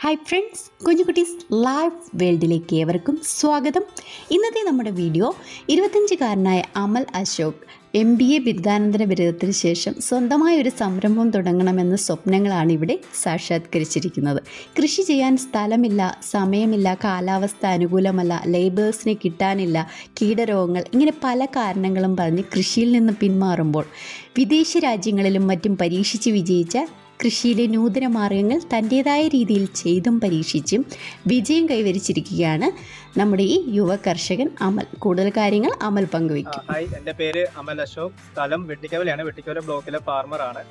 Hi friends, കുഞ്ഞുകുട്ടീസ് live വേൾഡിലേക്ക് ഏവർക്കും സ്വാഗതം. ഇന്നത്തെ നമ്മുടെ വീഡിയോ 25-കാരനായ അമൽ അശോക് MBA ബിരുദാനന്തര ബിരുദത്തിന് ശേഷം സ്വന്തമായ ഒരു സംരംഭം തുടങ്ങണമെന്ന സ്വപ്നങ്ങളാണ് ഇവിടെ സാക്ഷാത്കരിച്ചിരിക്കുന്നത്. കൃഷി ചെയ്യാൻ സ്ഥലമില്ല, സമയമില്ല, കാലാവസ്ഥ അനുകൂലമല്ല, ലേബേഴ്സിനെ കിട്ടാനില്ല, കീടരോഗങ്ങൾ, ഇങ്ങനെ പല കാരണങ്ങളും പറഞ്ഞ് കൃഷിയിൽ നിന്ന് പിന്മാറുമ്പോൾ വിദേശ രാജ്യങ്ങളിലും മറ്റും പരീക്ഷിച്ച് വിജയിച്ച കൃഷിയിലെ നൂതന മാർഗങ്ങൾ തൻ്റേതായ രീതിയിൽ ചെയ്തും പരീക്ഷിച്ചും വിജയം കൈവരിച്ചിരിക്കുകയാണ് നമ്മുടെ ഈ യുവ കർഷകൻ അമൽ. കൂടുതൽ കാര്യങ്ങൾ അമൽ പങ്കുവയ്ക്കും. ഹായ്, എൻ്റെ പേര് അമൽ അശോക്. സ്ഥലം വെട്ടിക്കവലയാണ്. വെട്ടിക്കവല ബ്ലോക്കിലെ ഫാർമറാണ്.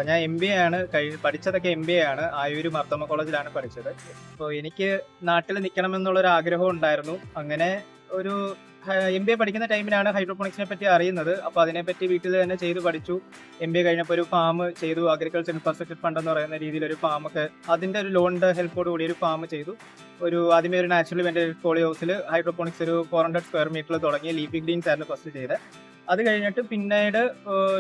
ഞാൻ MBA ആണ് പഠിച്ചതൊക്കെ MBA ആണ്. ആയൂര് മാർത്തോമ കോളേജിലാണ് പഠിച്ചത്. അപ്പോൾ എനിക്ക് നാട്ടിൽ നിൽക്കണമെന്നുള്ളൊരു ആഗ്രഹം ഉണ്ടായിരുന്നു. അങ്ങനെ ഒരു MBA പഠിക്കുന്ന ടൈമിലാണ് ഹൈഡ്രോപോണിക്സിനെ പറ്റി അറിയുന്നത്. അപ്പോൾ അതിനെപ്പറ്റി വീട്ടിൽ തന്നെ ചെയ്ത് പഠിച്ചു. MBA കഴിഞ്ഞപ്പോൾ ഒരു ഫാം ചെയ്തു. അഗ്രികൾച്ചർ ഇൻഫ്രാസ്ട്രക്ചർ ഫണ്ട് എന്ന് പറയുന്ന രീതിയിൽ ഒരു ഫാമൊക്കെ, അതിൻ്റെ ഒരു ലോണിൻ്റെ ഹെൽപ്പോട് കൂടി ഒരു ഫാം ചെയ്തു. ആദ്യമേ ഒരു നാച്ചുറൽ വെന്റിലേറ്റഡ് പോളി ഹൗസിൽ ഹൈഡ്രോപോണിക്സ് ഒരു 400 സ്ക്വയർ മീറ്ററിൽ തുടങ്ങി. ലീഫി ഗ്രീൻസ് ആയിരുന്നു ഫസ്റ്റ് ചെയ്തത്. അത് കഴിഞ്ഞിട്ട് പിന്നീട്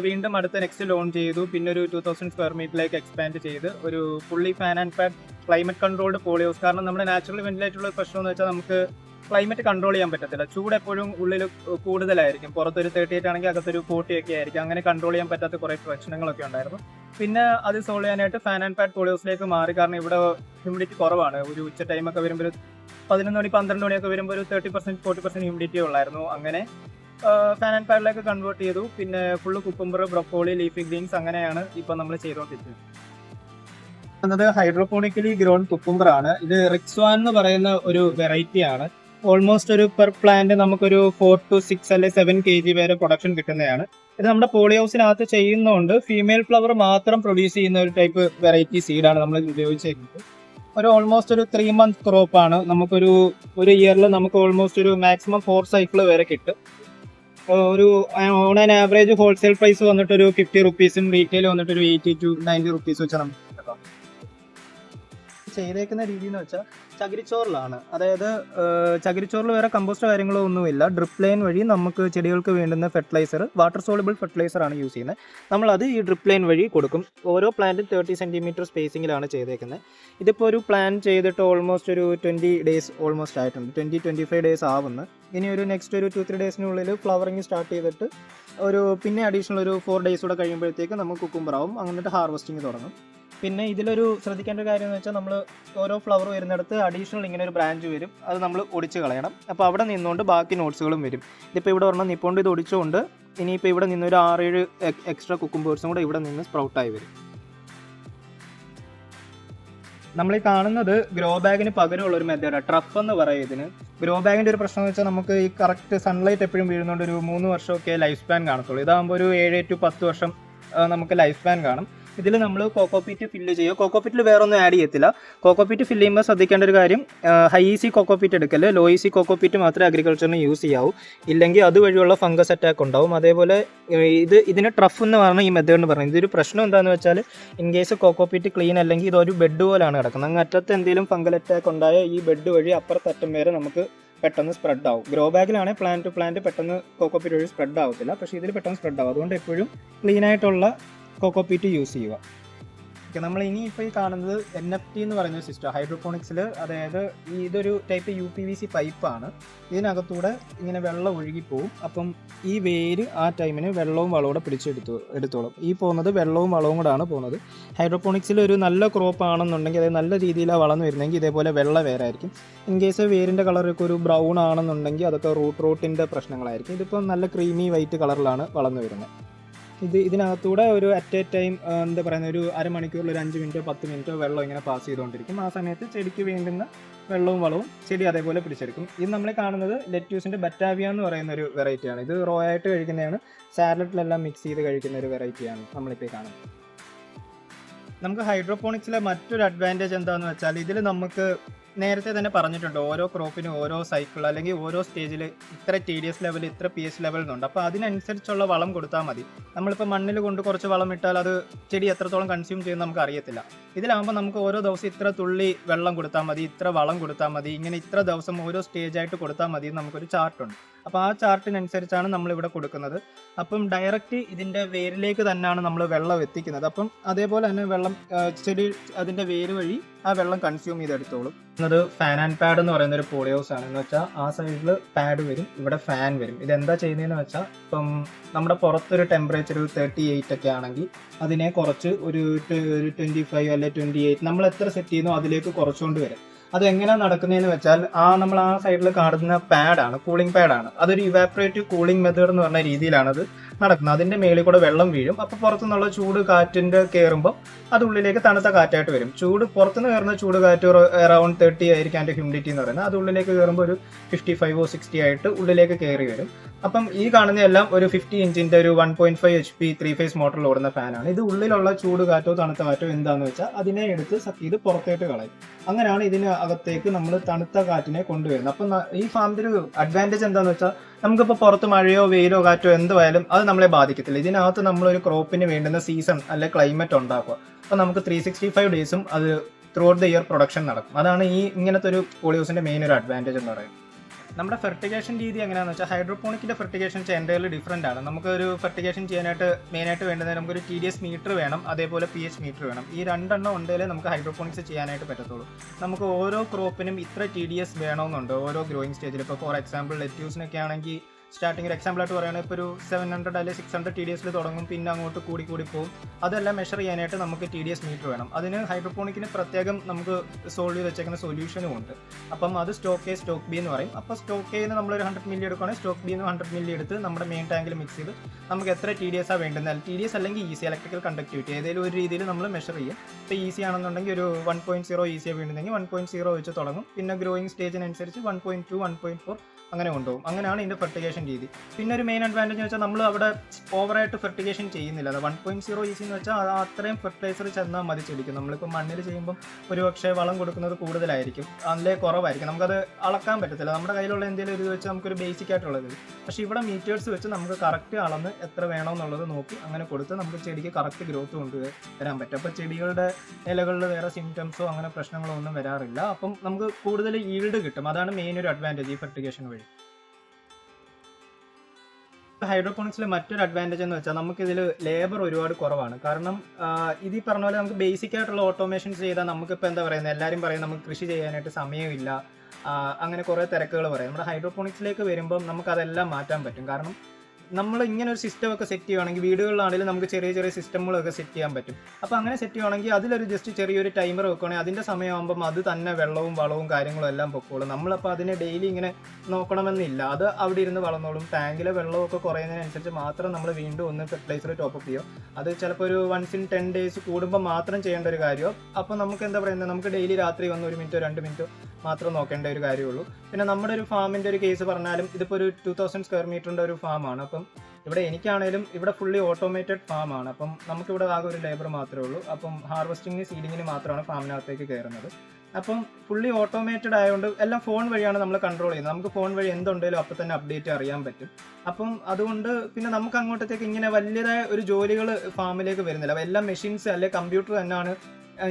വീണ്ടും അടുത്ത നെക്സ്റ്റ് ലോൺ ചെയ്തു. പിന്നെ ഒരു 2000 സ്ക്വയർ മീറ്ററിലേക്ക് എക്സ്പാൻഡ് ചെയ്ത് ഒരു fully fan and pad climate controlled poly house. കാരണം നമ്മുടെ നാച്ചുറൽ വെന്റിലേറ്റഡുള്ള പ്രശ്നം എന്ന് വെച്ചാൽ നമുക്ക് ക്ലൈമറ്റ് കൺട്രോൾ ചെയ്യാൻ പറ്റത്തില്ല. ചൂട് എപ്പോഴും ഉള്ളിൽ കൂടുതലായിരിക്കും. പുറത്തൊരു 38 ആണെങ്കിൽ അകത്തൊരു 40 ഒക്കെ ആയിരിക്കും. അങ്ങനെ കൺട്രോൾ ചെയ്യാൻ പറ്റാത്ത കുറേ പ്രശ്നങ്ങളൊക്കെ ഉണ്ടായിരുന്നു. പിന്നെ അത് സോൾവ് ചെയ്യാനായിട്ട് ഫാൻ ആൻഡ് പാഡ് പോളി ഹൗസിലേക്ക് മാറി. കാരണം ഇവിടെ ഹ്യൂമിഡിറ്റി കുറവാണ്. ഒരു ഉച്ച ടൈമൊക്കെ വരുമ്പോൾ 11 മണി 12 മണിയൊക്കെ വരുമ്പോൾ ഒരു 30% 40% ഹ്യൂമിഡിറ്റി ഉള്ളായിരുന്നു. അങ്ങനെ ഫാൻ ആൻഡ് പാഡിലേക്ക് കൺവേർട്ട് ചെയ്തു. പിന്നെ full cucumber, broccoli, leafy Green's, അങ്ങനെയാണ് ഇപ്പം നമ്മൾ ചെയ്തുകൊണ്ടിരിക്കുന്നത്. ഹൈഡ്രോപോണിക്കലി ഗ്രോൺ കുക്കുംബർ ആണ്. ഇത് റിക്സ്വാൻ എന്ന് പറയുന്ന ഒരു വെറൈറ്റി ആണ്. ഓൾമോസ്റ്റ് ഒരു പെർ പ്ലാന്റ് നമുക്കൊരു 4 to 6 അല്ലെ 7 kg വരെ പ്രൊഡക്ഷൻ കിട്ടുന്നതാണ്. ഇത് നമ്മുടെ പോളി ഹൗസിനകത്ത് ചെയ്യുന്നതുകൊണ്ട് ഫീമെയിൽ ഫ്ലവർ മാത്രം പ്രൊഡ്യൂസ് ചെയ്യുന്ന ഒരു ടൈപ്പ് വെറൈറ്റി സീഡാണ് നമ്മൾ ഉപയോഗിച്ചിരിക്കുന്നത്. ഓൾമോസ്റ്റ് ഒരു 3 month ക്രോപ്പാണ്. നമുക്കൊരു ഇയറിൽ നമുക്ക് ഓൾമോസ്റ്റ് ഒരു മാക്സിമം 4 സൈക്കിൾ വരെ കിട്ടും. On an average wholesale price വന്നിട്ട് ഒരു 50 rupees, റീറ്റെയിൽ വന്നിട്ട് ഒരു 80 to 90 rupees വെച്ചാൽ നമുക്ക് ചെയ്തേക്കുന്ന രീതി എന്ന് വെച്ചാൽ ചകിരിച്ചോറിലാണ്. അതായത് ചകിരിച്ചോറിൽ വേറെ കമ്പോസ്റ്റോ കാര്യങ്ങളോ ഒന്നുമില്ല. ഡ്രിപ്പ് ലൈൻ വഴി നമുക്ക് ചെടികൾക്ക് വേണ്ടുന്ന ഫെർട്ടിലൈസർ, വാട്ടർ സോളിബിൾ ഫെർട്ടിലൈസർ ആണ് യൂസ് ചെയ്യുന്നത്. നമ്മളത് ഈ ഡ്രിപ്പ് ലൈൻ വഴി കൊടുക്കും. ഓരോ പ്ലാന്റും 30 cm സ്പേസിങ്ങിലാണ് ചെയ്തേക്കുന്നത്. ഇതിപ്പോൾ ഒരു പ്ലാൻ ചെയ്തിട്ട് ഓൾമോസ്റ്റ് ഒരു 20 days ഓൾമോസ്റ്റ് ആയിട്ടുണ്ട്. 20-25 days ആവുന്നു. ഇനി ഒരു നെക്സ്റ്റ് ഒരു 2-3 daysനുള്ളിൽ ഫ്ലവറിങ് സ്റ്റാർട്ട് ചെയ്തിട്ട് പിന്നെ അഡീഷണൽ ഒരു 4 days കൂടെ കഴിയുമ്പോഴത്തേക്ക് നമുക്ക് കുക്കുംബർ ആവും. അങ്ങനത്തെ ഹാർവസ്റ്റിംഗ് തുടങ്ങും. പിന്നെ ഇതിലൊരു ശ്രദ്ധിക്കേണ്ട ഒരു കാര്യം എന്ന് വെച്ചാൽ നമ്മൾ ഓരോ ഫ്ലവർ വരുന്നിടത്ത് അഡീഷണൽ ഇങ്ങനെ ഒരു ബ്രാഞ്ച് വരും. അത് നമ്മൾ ഒടിച്ച് കളയണം. അപ്പോൾ അവിടെ നിന്നുകൊണ്ട് ബാക്കി നോട്ട്സുകളും വരും. ഇതിപ്പോൾ ഇവിടെ ഒരെണ്ണം നിപ്പോണ്ട് ഇത് ഒടിച്ചുകൊണ്ട് ഇനിയിപ്പോൾ ഇവിടെ നിന്നൊരു 6-7 എക്സ്ട്രാ കുക്കുംബേഴ്സും കൂടെ ഇവിടെ നിന്ന് സ്പ്രൗട്ടായി വരും. നമ്മൾ ഈ കാണുന്നത് ഗ്രോ ബാഗിന് പകരമുള്ള ഒരു മെത്തേഡാണ്. ട്രഫ് എന്ന് പറയും ഇതിന്. ഗ്രോ ബാഗിൻ്റെ ഒരു പ്രശ്നം എന്ന് വെച്ചാൽ നമുക്ക് ഈ കറക്റ്റ് സൺലൈറ്റ് എപ്പോഴും വീഴുന്നതുകൊണ്ട് ഒരു 3 വർഷമൊക്കെ ലൈഫ് സ്പാൻ കാണത്തുള്ളൂ. ഇതാകുമ്പോൾ ഒരു 7 to 10 വർഷം നമുക്ക് ലൈഫ് സ്പാൻ കാണും. ഇതിൽ നമ്മൾ കോക്കോപീറ്റ് ഫില്ല് ചെയ്യുക. കോക്കോപീറ്റിൽ വേറെ ഒന്നും ആഡ് ചെയ്യത്തില്ല. കോക്കോപീറ്റ് ഫില്ല് ചെയ്യുമ്പോൾ ശ്രദ്ധിക്കേണ്ട ഒരു കാര്യം, ഹൈ ഈസി കോക്കോപീറ്റ് എടുക്കല്. ലോ ഈസി കോക്കോപീറ്റ് മാത്രമേ അഗ്രികൾച്ചറിന് യൂസ് ചെയ്യാവൂ. ഇല്ലെങ്കിൽ അതുവഴിയുള്ള ഫംഗസ് അറ്റാക്ക് ഉണ്ടാവും. അതേപോലെ ഇതിന് ട്രഫ് എന്ന് പറഞ്ഞാൽ ഈ മെത്തേഡ് എന്ന് പറയുന്നത്. ഇതൊരു പ്രശ്നം എന്താണെന്ന് വെച്ചാൽ ഇൻ കേസ് കോക്കോപീറ്റ് ക്ലീൻ അല്ലെങ്കിൽ ഇതൊരു ബെഡ് പോലെയാണ് കിടക്കുന്നത്. അങ്ങ് അറ്റത്ത് എന്തെങ്കിലും ഫംഗൽ അറ്റാക്ക് ഉണ്ടായ ഈ ബെഡ് വഴി അപ്പുറത്തറ്റം വരെ നമുക്ക് പെട്ടെന്ന് സ്പ്രെഡ് ആവും. ഗ്രോ ബാഗിലാണെങ്കിൽ പ്ലാന്റ് ടു പ്ലാന്റ് പെട്ടെന്ന് കോക്കോപീറ്റ് വഴി സ്പ്രെഡ് ആവത്തില്ല. പക്ഷേ ഇതിൽ പെട്ടെന്ന് സ്പ്രെഡ് ആവും. അതുകൊണ്ട് എപ്പോഴും ക്ലീൻ ആയിട്ടുള്ള കോക്കോപീറ്റ് യൂസ് ചെയ്യുക. നമ്മൾ ഇനി ഇപ്പോൾ ഈ കാണുന്നത് NFT എന്ന് പറയുന്ന സിസ്റ്റം ഹൈഡ്രോപോണിക്സിൽ. അതായത് ഇതൊരു ടൈപ്പ് UPVC പൈപ്പാണ്. ഇതിനകത്തൂടെ ഇങ്ങനെ വെള്ളം ഒഴുകിപ്പോവും. അപ്പം ഈ വേര് ആ ടൈമിന് വെള്ളവും വളവും കൂടെ എടുത്തോളും. ഈ പോകുന്നത് വെള്ളവും വളവും കൂടാണ് പോകുന്നത്. ഹൈഡ്രോപോണിക്സിൽ ഒരു നല്ല ക്രോപ്പ് ആണെന്നുണ്ടെങ്കിൽ, അതായത് നല്ല രീതിയിലാണ് വളർന്നു വരുന്നതെങ്കിൽ ഇതേപോലെ വെള്ള വേരായിരിക്കും. ഇൻ കേസ് വേരിൻ്റെ കളറൊക്കെ ഒരു ബ്രൗൺ ആണെന്നുണ്ടെങ്കിൽ അതൊക്കെ റൂട്ടിൻ്റെ പ്രശ്നങ്ങളായിരിക്കും. ഇതിപ്പോൾ നല്ല ക്രീമി വൈറ്റ് കളറിലാണ് വളർന്നു വരുന്നത്. ഇതിനകത്തൂടെ ഒരു അറ്റ് എ ടൈം എന്താ പറയുന്ന ഒരു അരമണിക്കൂറിൽ ഒരു 5 മിനിറ്റോ 10 മിനിറ്റോ വെള്ളം ഇങ്ങനെ പാസ് ചെയ്തുകൊണ്ടിരിക്കും. ആ സമയത്ത് ചെടിക്ക് വേണ്ടുന്ന വെള്ളവും വളവും ചെടി അതേപോലെ പിടിച്ചെടുക്കും. ഇത് നമ്മൾ കാണുന്നത് ലെറ്റ്യൂസിൻ്റെ ബറ്റാവിയ എന്ന് പറയുന്ന ഒരു വെറൈറ്റിയാണ്. ഇത് റോ ആയിട്ട് കഴിക്കുന്നതാണ്. സാലഡിലെല്ലാം മിക്സ് ചെയ്ത് കഴിക്കുന്ന ഒരു വെറൈറ്റിയാണ് നമ്മളിപ്പോൾ കാണുന്നത്. നമുക്ക് ഹൈഡ്രോപോണിക്സിലെ മറ്റൊരു അഡ്വാൻറ്റേജ് എന്താണെന്ന് വെച്ചാൽ ഇതിൽ നമുക്ക് നേരത്തെ തന്നെ പറഞ്ഞിട്ടുണ്ട് ഓരോ ക്രോപ്പിനും ഓരോ സൈക്കിൾ അല്ലെങ്കിൽ ഓരോ സ്റ്റേജിൽ ഇത്ര TDS ലെവൽ ഇത്ര PS ലെവൽ എന്നുണ്ട്. അപ്പോൾ അതിനനുസരിച്ചുള്ള വളം കൊടുത്താൽ മതി. നമ്മളിപ്പോൾ മണ്ണിൽ കൊണ്ട് കുറച്ച് വളം ഇട്ടാൽ അത് ചെടി എത്രത്തോളം കൺസ്യൂം ചെയ്യുമെന്ന് നമുക്ക് അറിയത്തില്ല. ഇതിലാകുമ്പോൾ നമുക്ക് ഓരോ ദിവസം ഇത്ര തുള്ളി വെള്ളം കൊടുത്താൽ മതി, ഇത്ര വളം കൊടുത്താൽ മതി, ഇങ്ങനെ ഇത്ര ദിവസം ഓരോ സ്റ്റേജായിട്ട് കൊടുത്താൽ മതി എന്ന് നമുക്കൊരു ചാർട്ടുണ്ട്. അപ്പോൾ ആ ചാർട്ടിനനുസരിച്ചാണ് നമ്മളിവിടെ കൊടുക്കുന്നത്. അപ്പം ഡയറക്റ്റ് ഇതിൻ്റെ വേരിലേക്ക് തന്നെയാണ് നമ്മൾ വെള്ളം എത്തിക്കുന്നത്. അപ്പം അതേപോലെ തന്നെ വെള്ളം ചെടി അതിൻ്റെ വേര് വഴി ആ വെള്ളം കൺസ്യൂം ചെയ്തെടുത്തോളും. അത് ഫാൻ ആൻഡ് പാഡ് എന്ന് പറയുന്ന ഒരു പോളി ഹൗസ് ആണ്. എന്ന് വെച്ചാൽ ആ സൈഡിൽ പാഡ് വരും, ഇവിടെ ഫാൻ വരും. ഇതെന്താ ചെയ്യുന്നതെന്ന് വെച്ചാൽ ഇപ്പം നമ്മുടെ പുറത്തൊരു ടെമ്പറേച്ചർ 38 ഒക്കെ ആണെങ്കിൽ അതിനെ കുറച്ച് ഒരു 25 അല്ലെ 28 നമ്മൾ എത്ര സെറ്റ് ചെയ്യുന്നോ അതിലേക്ക് കുറച്ചുകൊണ്ട് വരും. അത് എങ്ങനെയാണ് നടക്കുന്നതെന്ന് വെച്ചാൽ നമ്മൾ ആ സൈഡിൽ കാണുന്ന പാഡാണ്, കൂളിംഗ് പാഡാണ്. അതൊരു ഇവാപ്പറേറ്റീവ് കൂളിംഗ് മെത്തേഡ് എന്ന് പറഞ്ഞ രീതിയിലാണത് നടക്കുന്നത്. അതിൻ്റെ മേളിൽ കൂടെ വെള്ളം വീഴും. അപ്പോൾ പുറത്തുനിന്നുള്ള ചൂട് കാറ്റിൻ്റെ കയറുമ്പോൾ അത് ഉള്ളിലേക്ക് തണുത്ത കാറ്റായിട്ട് വരും. പുറത്തുനിന്ന് കയറുന്ന ചൂട് കാറ്റ് അറൗണ്ട് 30 ആയിരിക്കും അതിൻ്റെ ഹ്യൂമിഡിറ്റി എന്ന് പറയുന്നത്. അത് ഉള്ളിലേക്ക് കയറുമ്പോൾ ഒരു 55 or 60 ആയിട്ട് ഉള്ളിലേക്ക് കയറി വരും. അപ്പം ഈ കാണുന്നതെല്ലാം ഒരു 50 ഇഞ്ചിൻ്റെ ഒരു 1.5 HP 3 phase മോട്ടറിൽ ഓടുന്ന ഫാനാണ്. ഇത് ഉള്ളിലുള്ള ചൂട് കാറ്റോ തണുത്ത കാറ്റോ എന്താണെന്ന് വെച്ചാൽ അതിനെ എടുത്ത് സക്ക് ചെയ്ത് പുറത്തേക്ക് കളയും. അങ്ങനെയാണ് ഇതിന് അകത്തേക്ക് നമ്മൾ തണുത്ത കാറ്റിനെ കൊണ്ടുവരുന്നത്. അപ്പം ഈ ഫാമിൻ്റെ ഒരു അഡ്വാൻറ്റേജ് എന്താണെന്ന് വെച്ചാൽ നമുക്കിപ്പോൾ പുറത്ത് മഴയോ വെയിലോ കാറ്റോ എന്തുവായാലും അത് നമ്മളെ ബാധിക്കത്തില്ല. ഇതിനകത്ത് നമ്മളൊരു ക്രോപ്പിന് വേണ്ടുന്ന സീസൺ അല്ലെ ക്ലൈമറ്റ് ഉണ്ടാക്കുക. അപ്പോൾ നമുക്ക് 365 ഡേയ്സും അത് through out the year production നടക്കും. അതാണ് ഈ ഇങ്ങനത്തെ ഒരു പോളി ഹൗസിൻ്റെ മെയിൻ ഒരു അഡ്വാൻറ്റേജ് എന്ന് പറയുന്നത്. നമ്മുടെ ഫെർട്ടിഗേഷൻ രീതി എങ്ങനെയാണെന്ന് വെച്ചാൽ ഹൈഡ്രോപോണിക്കിൻ്റെ ഫെർട്ടിഗേഷൻ എൻ്റയർലി ഡിഫറൻ്റ് ആണ്. നമുക്കൊരു ഫെർട്ടിഗേഷൻ ചെയ്യാനായിട്ട് മെയിനായിട്ട് വേണ്ടത് നമുക്കൊരു TDS മീറ്റർ വേണം, അതേപോലെ pH മീറ്റർ വേണം. ഈ രണ്ടെണ്ണം ഉണ്ടെങ്കിലേ നമുക്ക് ഹൈഡ്രോപോണിക്സ് ചെയ്യാനായിട്ട് പറ്റത്തുള്ളൂ. നമുക്ക് ഓരോ ക്രോപ്പിനും ഇത്ര TDS വേണമെന്നുണ്ട് ഓരോ ഗ്രോയിങ് സ്റ്റേജിൽ. ഇപ്പോൾ ഫോർ എക്സാമ്പിൾ ലെറ്റ്യൂസിനൊക്കെ ആണെങ്കിൽ സ്റ്റാർട്ടിംഗ് ഒരു എക്സാമ്പിളായിട്ട് പറയുകയാണെങ്കിൽ ഇപ്പോൾ ഒരു 700 അല്ലെങ്കിൽ 600 TDS തുടങ്ങും, പിന്നെ അങ്ങോട്ട് കൂടി പോവും. അതെല്ലാം മെഷർ ചെയ്യാനായിട്ട് നമുക്ക് TDS മീറ്റർ വേണം. അതിന് ഹൈഡ്രോപോണിക്കിന് പ്രത്യേകം നമുക്ക് സോൾവ് ചെയ്ത് വെച്ചേക്കുന്ന സൊല്യൂഷനും ഉണ്ട്. അപ്പം അത് സ്റ്റോക്ക് A സ്റ്റോക്ക് B എന്ന് പറയും. അപ്പോൾ സ്റ്റോക്ക് Aന്ന് നമ്മളൊരു 100 ml എടുക്കുകയാണെങ്കിൽ സ്റ്റോക്ക് B 100 ml എടുത്ത് നമ്മുടെ മെയിൻ ടാങ്കിൽ മിക്സ് ചെയ്ത് നമുക്ക് എത്ര TDS വേണ്ടുന്നത്, TDS അല്ലെങ്കിൽ EC ഇലക്ട്രിക്കൽ കണ്ടക്ടിവിറ്റി ഏതെങ്കിലും ഒരു രീതിയിൽ നമ്മൾ മെഷർ ചെയ്യും. ഇപ്പോൾ EC ആണെന്നുണ്ടെങ്കിൽ ഒരു 1.0 EC വേണ്ടുന്നെങ്കിൽ 1.0 വെച്ച് തുടങ്ങും. പിന്നെ ഗ്രോയിങ് സ്റ്റേജിനനുസരിച്ച് 1.2 1.4 അങ്ങനെ കൊണ്ടുപോകും. അങ്ങനെയാണ് ഇതിൻ്റെ ഫെർട്ടിഗേഷൻ രീതി. പിന്നെ ഒരു മെയിൻ അഡ്വാൻറ്റേജ് എന്ന് വെച്ചാൽ നമ്മൾ അവിടെ ഓവറായിട്ട് ഫെർട്ടിഗേഷൻ ചെയ്യുന്നില്ല. അത് 1.0 EC എന്ന് വെച്ചാൽ അത് അത്രയും ഫെർട്ടിലൈസർ ചെന്നാൽ മതി ചെടിക്കും. നമ്മളിപ്പോൾ മണ്ണിൽ ചെയ്യുമ്പോൾ ഒരു പക്ഷേ വളം കൊടുക്കുന്നത് കൂടുതലായിരിക്കും, അതിലെ കുറവായിരിക്കും. നമുക്കത് അളക്കാൻ പറ്റത്തില്ല. നമ്മുടെ കയ്യിലുള്ള എന്തെങ്കിലും ഒരു വെച്ച് നമുക്കൊരു ബേസിക് ആയിട്ടുള്ളത്. പക്ഷേ ഇവിടെ മീറ്റേഴ്സ് വെച്ച് നമുക്ക് കറക്റ്റ് അളന്ന് എത്ര വേണമെന്നുള്ളത് നോക്കി അങ്ങനെ കൊടുത്ത് നമുക്ക് ചെടിക്ക് കറക്റ്റ് ഗ്രോത്ത് കൊണ്ടുവരാൻ പറ്റും. അപ്പോൾ ചെടികളുടെ ഇലകളിൽ വേറെ സിംറ്റംസോ അങ്ങനെ പ്രശ്നങ്ങളോ ഒന്നും വരാറില്ല. അപ്പം നമുക്ക് കൂടുതൽ ഈൽഡ് കിട്ടും. അതാണ് മെയിൻ ഒരു അഡ്വാൻറ്റേജ് ഈ ഫെർട്ടിഗേഷൻ വഴി. ഹൈഡ്രോപോണിക്സിലെ മറ്റൊരു അഡ്വാൻറ്റേജ് എന്ന് വെച്ചാൽ നമുക്കിതിൽ ലേബർ ഒരുപാട് കുറവാണ്. കാരണം ഇത് ഈ പറഞ്ഞ പോലെ നമുക്ക് ബേസിക് ആയിട്ടുള്ള ഓട്ടോമേഷൻസ് ചെയ്താൽ നമുക്കിപ്പോൾ എന്താ പറയുന്നത്, എല്ലാവരും പറയും നമുക്ക് കൃഷി ചെയ്യാനായിട്ട് സമയമില്ല, അങ്ങനെ കുറേ തിരക്കുകൾ പറയും. നമ്മുടെ ഹൈഡ്രോപോണിക്സിലേക്ക് വരുമ്പം നമുക്കതെല്ലാം മാറ്റാൻ പറ്റും. കാരണം നമ്മൾ ഇങ്ങനെ ഒരു സിസ്റ്റം ഒക്കെ സെറ്റ് ചെയ്യുകയാണെങ്കിൽ വീടുകളിലാണെങ്കിലും നമുക്ക് ചെറിയ ചെറിയ സിസ്റ്റങ്ങളൊക്കെ സെറ്റ് ചെയ്യാൻ പറ്റും. അപ്പോൾ അങ്ങനെ സെറ്റ് ചെയ്യുകയാണെങ്കിൽ അതിലൊരു ജസ്റ്റ് ചെറിയൊരു ടൈമർ വെക്കുകയാണെങ്കിൽ അതിൻ്റെ സമയമാകുമ്പം അത് തന്നെ വെള്ളവും വളവും കാര്യങ്ങളും എല്ലാം പൊക്കോളും. നമ്മളപ്പോൾ അതിനെ ഡെയിലി ഇങ്ങനെ നോക്കണമെന്നില്ല, അത് അവിടെ ഇരുന്ന് വളർന്നോളും. ടാങ്കിലെ വെള്ളമൊക്കെ കുറയുന്നതിനനുസരിച്ച് മാത്രം നമ്മൾ വീണ്ടും ഒന്ന് ഫെർട്ടിലൈസർ ടോപ്പപ്പ് ചെയ്യും. അത് ചിലപ്പോൾ ഒരു 1 in 10 days കൂടുമ്പോൾ മാത്രം ചെയ്യേണ്ട ഒരു കാര്യമോ. അപ്പോൾ നമുക്ക് എന്താ പറയുന്നത്, നമുക്ക് ഡെയിലി രാത്രി വന്ന് 1 മിനിറ്റോ 2 മിനിറ്റോ മാത്രം നോക്കേണ്ട ഒരു കാര്യമുള്ളൂ. പിന്നെ നമ്മുടെ ഒരു ഫാമിൻ്റെ ഒരു കേസ് പറഞ്ഞാലും ഇതിപ്പോൾ ഒരു 2000 square meter ഒരു ഫാമാണ്. അപ്പം ഇവിടെ എനിക്കാണേലും ഇവിടെ ഫുള്ളി ഓട്ടോമേറ്റഡ് ഫാമാണ്. അപ്പം നമുക്കിവിടെ ആകെ ഒരു ലേബർ മാത്രമേ ഉള്ളൂ. അപ്പം ഹാർവസ്റ്റിംഗ് സീഡിങ്ങിന് മാത്രമാണ് ഫാമിനകത്തേക്ക് കയറുന്നത്. അപ്പം ഫുള്ളി ഓട്ടോമേറ്റഡ് ആയതുകൊണ്ട് എല്ലാം ഫോൺ വഴിയാണ് നമ്മൾ കൺട്രോൾ ചെയ്യുന്നത്. നമുക്ക് ഫോൺ വഴി എന്തുണ്ടെങ്കിലും അപ്പോൾ തന്നെ അപ്ഡേറ്റ് അറിയാൻ പറ്റും. അപ്പം അതുകൊണ്ട് പിന്നെ നമുക്ക് അങ്ങോട്ടത്തേക്ക് ഇങ്ങനെ വലിയതായ ഒരു ജോലികൾ ഫാമിലേക്ക് വരുന്നില്ല. എല്ലാം മെഷീൻസ് അല്ലെങ്കിൽ കമ്പ്യൂട്ടർ തന്നെയാണ്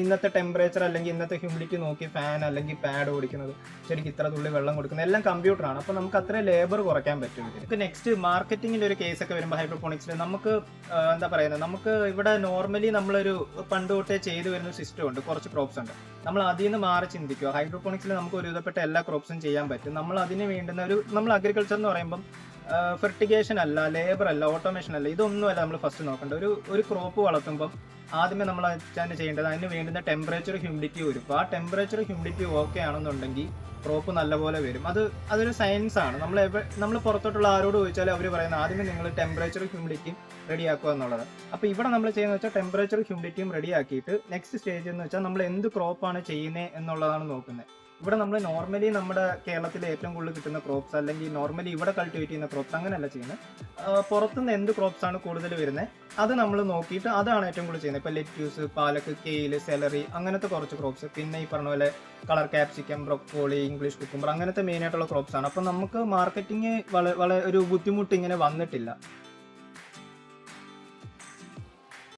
ഇന്നത്തെ ടെമ്പറേച്ചർ അല്ലെങ്കിൽ ഇന്നത്തെ ഹ്യൂമിഡിറ്റി നോക്കി ഫാൻ അല്ലെങ്കിൽ പാഡ് ഓടിക്കുന്നത്, ശരിക്കും ഇത്ര തുള്ളി വെള്ളം കൊടുക്കുന്നത് എല്ലാം കമ്പ്യൂട്ടറാണ്. അപ്പോൾ നമുക്ക് അത്രയും ലേബർ കുറയ്ക്കാൻ പറ്റും. നമുക്ക് നെക്സ്റ്റ് മാർക്കറ്റിങ്ങിൻ്റെ ഒരു കേസൊക്കെ വരുമ്പോൾ ഹൈഡ്രോപോണിക്സിൽ നമുക്ക് എന്താ പറയുന്നത്, നമുക്ക് ഇവിടെ നോർമലി നമ്മളൊരു പണ്ട് തൊട്ടേ ചെയ്തു വരുന്ന സിസ്റ്റം ഉണ്ട്, കുറച്ച് ക്രോപ്സ് ഉണ്ട്. നമ്മൾ അതിൽ നിന്ന് മാറി ചിന്തിക്കുക. ഹൈഡ്രോപോണിക്സിൽ നമുക്ക് ഒരുവിധപ്പെട്ട എല്ലാ ക്രോപ്സും ചെയ്യാൻ പറ്റും. നമ്മൾ അതിന് വേണ്ടുന്ന നമ്മൾ അഗ്രികൾച്ചർ എന്ന് പറയുമ്പം ഫെർട്ടിഗേഷൻ അല്ല, ലേബർ അല്ല, ഓട്ടോമേഷൻ അല്ല, ഇതൊന്നുമല്ല നമ്മൾ ഫസ്റ്റ് നോക്കേണ്ടത്. ഒരു ക്രോപ്പ് വളർത്തുമ്പം ആദ്യമേ നമ്മൾ തന്നെ ചെയ്യേണ്ടത് അതിന് വേണ്ടുന്ന ടെമ്പറേച്ചർ ഹ്യൂമിഡിറ്റി ഒരുക്കും. ആ ടെമ്പറേച്ചർ ഹ്യൂമിഡിറ്റി ഓക്കെ ആണെന്നുണ്ടെങ്കിൽ ക്രോപ്പ് നല്ലപോലെ വരും. അതൊരു സയൻസ് ആണ്. നമ്മൾ പുറത്തോട്ടുള്ള ആരോട് ചോദിച്ചാലും അവർ പറയുന്നത് ആദ്യമേ നിങ്ങൾ ടെമ്പറേച്ചർ ഹ്യൂമിഡിറ്റിയും റെഡിയാക്കുക എന്നുള്ളത്. അപ്പോൾ ഇവിടെ നമ്മൾ ചെയ്യുന്നത് വെച്ചാൽ ടെമ്പറേച്ചർ ഹ്യൂമിഡിറ്റിയും റെഡിയാക്കിയിട്ട് നെക്സ്റ്റ് സ്റ്റേജ് എന്ന് വെച്ചാൽ നമ്മൾ എന്ത് ക്രോപ്പാണ് ചെയ്യുന്നത് എന്നുള്ളതാണ് നോക്കുന്നത്. ഇവിടെ നമ്മൾ നോർമലി നമ്മുടെ കേരളത്തിൽ ഏറ്റവും കൂടുതൽ കിട്ടുന്ന ക്രോപ്സ് അല്ലെങ്കിൽ നോർമലി ഇവിടെ കൾട്ടിവേറ്റ് ചെയ്യുന്ന ക്രോപ്സ് അങ്ങനെയല്ല ചെയ്യുന്നത്. പുറത്തുനിന്ന് എന്ത് ക്രോപ്സ് ആണ് കൂടുതൽ വരുന്നത് അത് നമ്മൾ നോക്കിയിട്ട് അതാണ് ഏറ്റവും കൂടുതൽ ചെയ്യുന്നത്. ഇപ്പോൾ ലെറ്റ്യൂസ്, പാലക്ക്, കെയിൽ, സെലറി അങ്ങനത്തെ കുറച്ച് ക്രോപ്സ്, പിന്നെ ഈ പറഞ്ഞ പോലെ colour capsicum, broccoli, English cucumber അങ്ങനത്തെ മെയിൻ ആയിട്ടുള്ള ക്രോപ്സ് ആണ്. അപ്പം നമുക്ക് മാർക്കറ്റിംഗ് വളരെ ഒരു ബുദ്ധിമുട്ട് ഇങ്ങനെ വന്നിട്ടില്ല.